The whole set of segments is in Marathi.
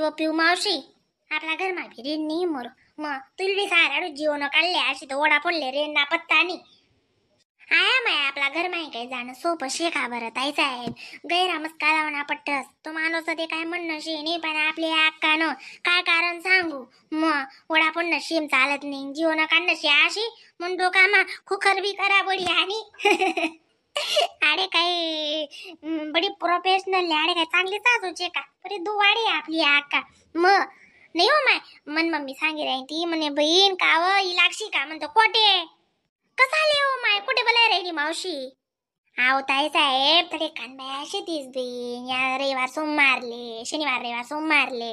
व पिऊ मावशी आपला घरमा फिरी नाही मोर मग तुला सारा जीवन काढले अशी तर ओढा पडले रे ना पत्ता नाही आया माय आपला घर माही काही जाणं सोपं शेखा बरं ताई साहेब गैरामच कालावना पट्टस तो माणूस ते काय म्हणणं शे नाही पण आपले अक्कानं काय कारण सांगू मग ओढा पडणं शेम चालत नाही जीवन काढणं शे अशी म्हणतो का मा खुखर बी करा बडी आणि आडे काही बडी प्रोफेशनल आडे काय चांगली सासूचे का बरी दुवाडी आपली अक्का मग नाही हो माय मन मम्मी सांगी राही ती म्हणे बहीण काव इलाक्षी का म्हणतो कोटे कसा आले हो माय कुठे बोलाय राहिली मावशी आहो ताई साहेब तडे कानबाया शेतीच बहीण या रविवार सोमवारले शनिवार रविवार सोमवारले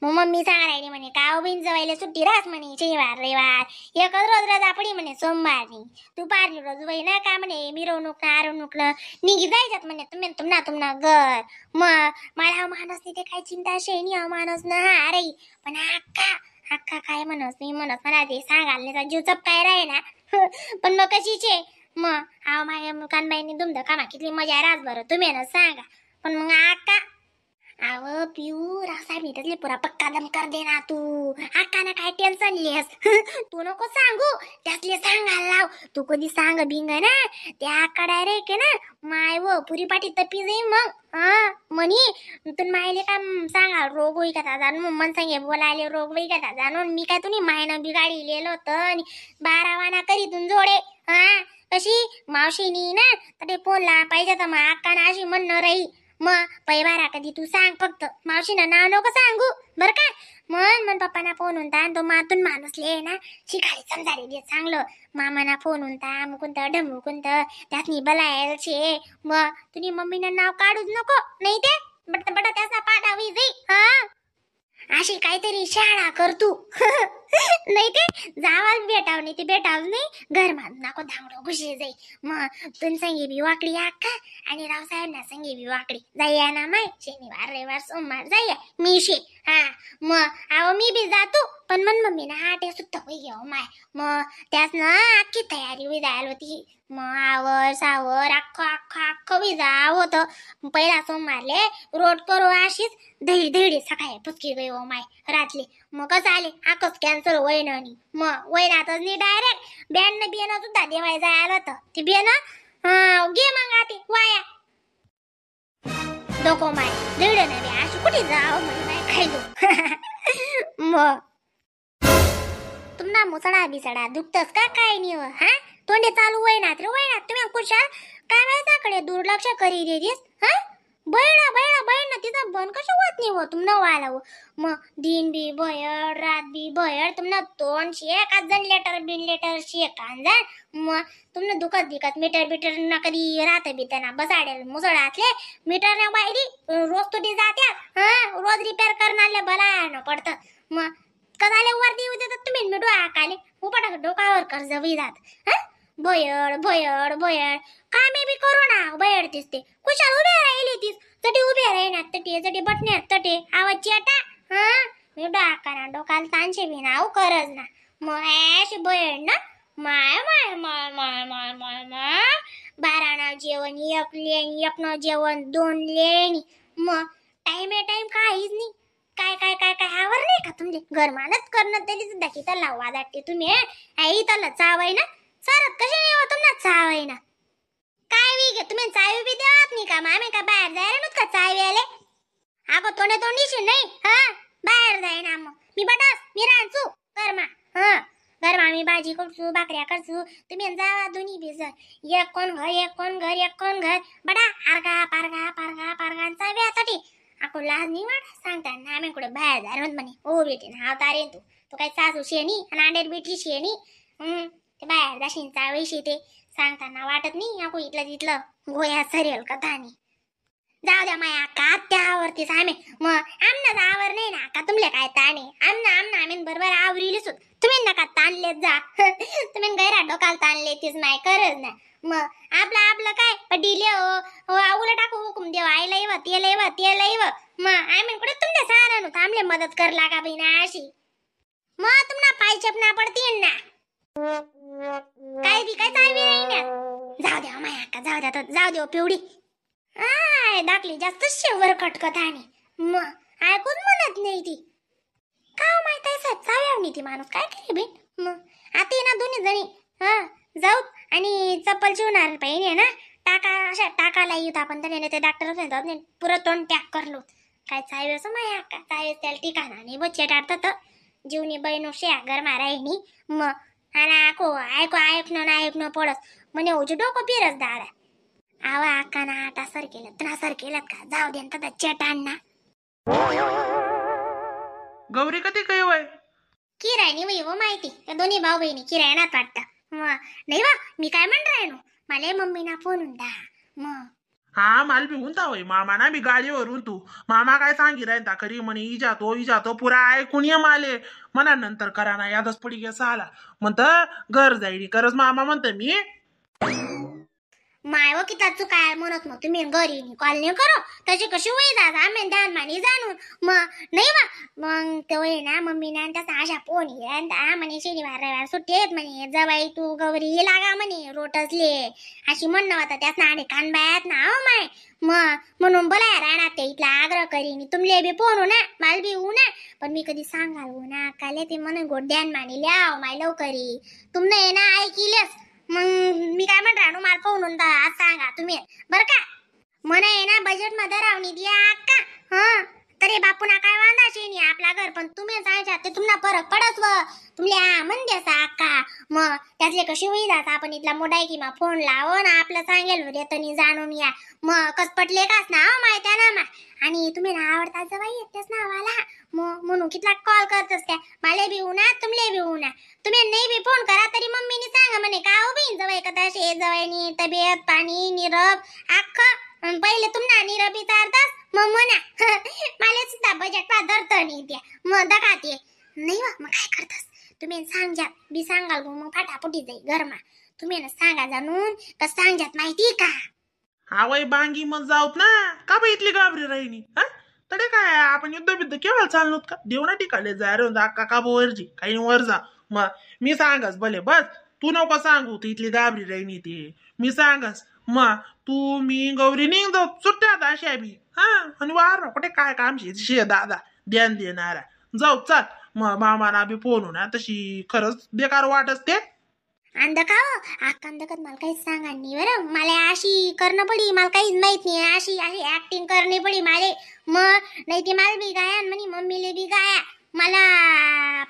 मग मम्मी सांगा राहिली म्हणे काव बहीण जवायला सुट्टी राहत म्हणे शनिवार रविवार एकच रोज रजा पडी म्हणे सोमवारनी दुपारली रोज वही ना का म्हणे मिरवणूक ना आरवणूक निघी जायच्यात म्हणे तुम्ही घर मग मला माणूस नाही ते काय चिंता शेणी माणूस ना हा अरे पण अक्का काय म्हणस मी म्हणत म्हणा ते सांगाल जीव चपकाय राहे ना पण मग कशीचे मग हा माझ्या कानबाईंनी दुमद कामा किती मजा राज बरं तुम्ही ना सांगा पण मग अक्का अव पिऊ रावसाहेब त्यातले पुरा पक्का दम कर दे ना तू अक्काना काय टेन्शन लिहस तू नको सांगू त्यातले सांगायला लाव तू कधी सांग भिंग ना त्या अक्का डायरेक्ट आहे ना माय व पुरी पाठी तपी जाई मग हा म्हणी तू मायले का सांगा रोग होई का जाणून मन सांगे बोलायले रोग होई का जाणून मी काय तुम्ही मायनं बिगाडी लिहिलं होतं आणि 12 वाना करीतून जोडे हा कशी मावशीनी ना तटे फोनला पाहिजे तर मग अक्काना अशी म्हणणं राही मग पैबारा कधी तू सांग फक्त मावशीनं नाव नको सांगू बर का मन पप्पाना फोन होता तो मातून माणूसले ना शिकायला समजायला देत चांगलं मामाना फोन होता मुकुंत ढमुकुंत त्यातनी बलायचे मग तुझी मम्मीनं नाव काढूच नको नाही ते बट त्याचा पाडावी जाई हा अशी काहीतरी शाळा कर तू नाही ते जावाच भेटाव नाही ते भेटाव नाही घर मान नको धांगडो घुशी जाई मग तुन संगी बी वाकडी अक्का आणि रावसाहेब ना संगी बी वाकडी जाईया ना माय शनिवार रविवार सोमवार जाईया मी शे हा मग आव मी बी जातो पण मन मम्मी ना हाटे सुद्धा होई घेऊ माय मग त्याच ना अख्खी तयारी होई जायला होती मग आवर सावर अख्खं बी जाव होतं पहिला सोमवारले रोड करू अशीच धडी सकाळी पुचकी गई हो माय रातली मग कसं आले आकच कॅन्सर वैनानी मग वैनातच नाही डायरेक्ट बँड बियाणं सुद्धा देवाय जायला होतं ती बियाणं घे मग आती वाया डोको माय दीड नव्हे अशी कुठे जाव म्हणे खायलो मग तुम्हाला मुसडा बिसडा दुखतस का काय नाही हा तोंडे चालू वैनात तुम्ही कुशाल काय वेळाकडे दुर्लक्ष करी देतीस हा बळ तिचा बन कसं होत नाही हो तुमनं वाला हो मग दिन बी भयड रात बी भयड तुमनं तोंड शेक आज जण लेटर शेक जा मग तुमनं दुखत मीटर ना कधी राहत बी त्यांना बसाडेल मुसळातले मीटर ना बाहेरी रोज तुटी जात्या हा रोज रिपेअर करणारे बला पडतं मग कदाले वर्दी होते तर तुम्ही मिठू आकाले उपाटा डोकावर कर्ज जात हा भयड काय मी बी करू ना भयड दिसते कुशाल उभे राहिली तीस तटी उभे राहिना तटी बटण्यात तटे आवाज चेटा हा मी डाकाना डोकाला तांशे बी नाव करज ना मग अशी भयड ना माय 12 जेवण एक न जेवण 2 लेणी मग टाइम काहीच नाही काय आवर नाही का तुमचे घर मानच करणं तरी सुद्धा की त्याला वादाटे तुम्ही आई त्याला चावाय ना सरत कशी नाही होत ना चावाय ना काय वी तुम्ही चावी बी देत नाही का मामी का बाहेर जायला नव्हत का चावी आले अगो तोंडीशी नाही हा बाहेर जाय ना मग मी बटास मी राहतो घरमा हा घरमा मी भाजी करतो भाकऱ्या करतो तुम्ही जावा दोन्ही बी एक कोण घर बडा आरगा पारगा चावी आताटी ako लाज नाही वाट सांगता ना आम्ही कुठे बाहेर जाय म्हणे ओ बेटी ना तारे तू काय सासू शेणी आणि अंडेर बेटी शेणी ते बाहेर जाशीन चावेशी ते सांगताना वाटत नाही ako इथलं तिथलं गोया सरेल कथानी जाऊ द्या माया अक्का त्यावरतीच आम्ही मग आमनाच आवर नाही ना का तुमले काय ताणे आमना आम्ही बरोबर आवरीलीच तुम्ही नका ताणलेत जा तुम्ही गैरा डोकाल ताणले तीच माय करच ना मग आपलं काय डिले हो आऊला टाकू हुकूम देव आईला येव ते येव मग आम्ही कुठे तुमच्या सारा थांबले मदत कर लागा बहिणा अशी मग तुम्हाला पाय चपना पडतील ना काय चालवी नाही ना जाऊ द्या माया अक्का जाऊ द्या पिवडी आय दाखली जास्त शेवर कटकत आणि मग ऐकूच म्हणत नाही ती. का माहित आहे साहेब चाव्यावनी ती माणूस काय करे बिन मग आता ना दोन्ही जणी हा जाऊ आणि चप्पल शिवणार पाहिजे ना टाका अशा टाकाला येऊत आपण त्याने ते डॉक्टर म्हणतात पुरं तोंड टॅक करलो काय चाव्याचं माया का चाव्याच त्याला ठिकाणा नाही बच्चे टाळतात जीवनी बहिणो शे घर मारायनी मग आणि ऐकणं पडस म्हणे उजे डोकं फिरस दादा आवा आका ना आटा सर केलं तना सर केलं का जाऊ दे तर चटाण ना गौरी कधी काय वय किरायनी वय हो माहिती त्या दोन्ही भाऊ बहिणी किरायनात वाटतं नाही वा मी काय म्हण राहिनो मला मम्मीना फोन होता मग हा मला बी हुंता होय मामा ना मी गाडीवरून तू मामा काय सांगी राहता खरी म्हणे इजातो पुरा ऐकून ये माले म्हणा नंतर करा ना यादच पडी गे साला म्हणत घर जाईल करच मामा म्हणत मी माय व किता चुकाय म्हणत मग तुम्ही घरी कॉल नाही करो त्याची कशी वय जात आम्ही ध्यान मानी जाणून मग नाही वा मग ते वय ना मम्मी ना त्याचा अशा फोन म्हणे शनिवार रविवार सुट्टी आहेत म्हणे जवाई तू गौरी लागा म्हणे रोटसले अशी म्हणणं होता त्याच ना आडे कान बायात ना हो माय मग म्हणून बोलाय राहणार ते इथला आग्रह करीन तुमले बी फोन हो ना मला बी होऊ ना पण मी कधी सांगाल हो ना काले ते म्हणून गोड ध्यान मानी ल्याव माय लवकरी तुमने ये ना ऐकिलेस मग मी काय म्हण राहू मला पाहून आज सांगा तुम्ही बर का म्हणा आहे ना बजेट मध्ये रावणी द्या अक्का हा तरी बापूना काय वांदाशी नाही आपला घर पण तुम्ही सांगा ते तुम्हाला फरक पडत व तुमले म्हण द्यासा अक्का मग त्यातले कशी होई जात आपण इथला मोडाय की मग फोन लाव ना आपलं सांगेल रेतनी जाणून या मग कस पटले काच ना माहिती ना आणि तुम्ही ना आवडता जवाई येतेच नावाला म्हणून कितला कॉल करतस त्या मला बी ना तुमले बी ना तुम्ही नाही बी फोन करा तरी मम्मीनी सांगा म्हणे का हो बहीण जवाई कदा शे जवाईनी तब्येत पाणी निरब अख्खं पहिले तुम्हाला निरब विचारतास मग म्हणा मला सुद्धा बजेट धरत नाही द्या मग दखाते नाही वा मग काय करतास तुम्ही सांगा बी सांगाल मग फाटाफुटी जाई घरमा तुम्ही ना सांगा जाणून का सांगजात माहिती का हा वय बांगी मग जाऊत ना का बा इथली गाबरी राहिनी हा तडे काय आपण युद्ध केव्हा चाललोत का देऊ ना टिकाले जा रे का वरजी काही वर जा मग मी सांगस भले बस तू नको सांगू ती इथली गाबरी राहिनी ते मी सांगस मग तू मी गौरी निघतो सुट्ट्यात अशा बी हा आणि वार कुठे काय काम शे दादा ध्यान देणारा जाऊ चल मग मामाना बी फोन ना तशी खरंच बेकार वाटच ते अंध का अंधकत मला काहीच सांगा नाही बरं मला अशी करणं पडी मला काहीच माहित नाही अशी अशी ऍक्टिंग करणे पडी माले मग नाही ते मला बी गाया म्हणे मम्मीले बी गाया मला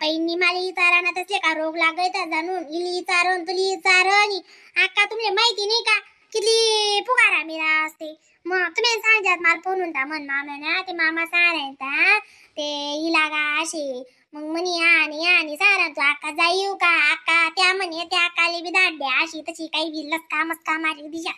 पहिनी मला विचारा ना तसले का रोग लागायचा जाणून इली विचारून तुली विचारण अक्का तुमले माहिती नाही का किती पुकारा मिरा असते मग तुम्ही सांगतात मला फोन होता मन मामा ना ते मामा सांगायचा ते इलागा असे मग म्हणे आणि सारा तू अक्का जाईव का अक्का त्या म्हणे त्या अक्काले बी दाट द्या अशी तशी काही बी लसका मस्का मारी दिशा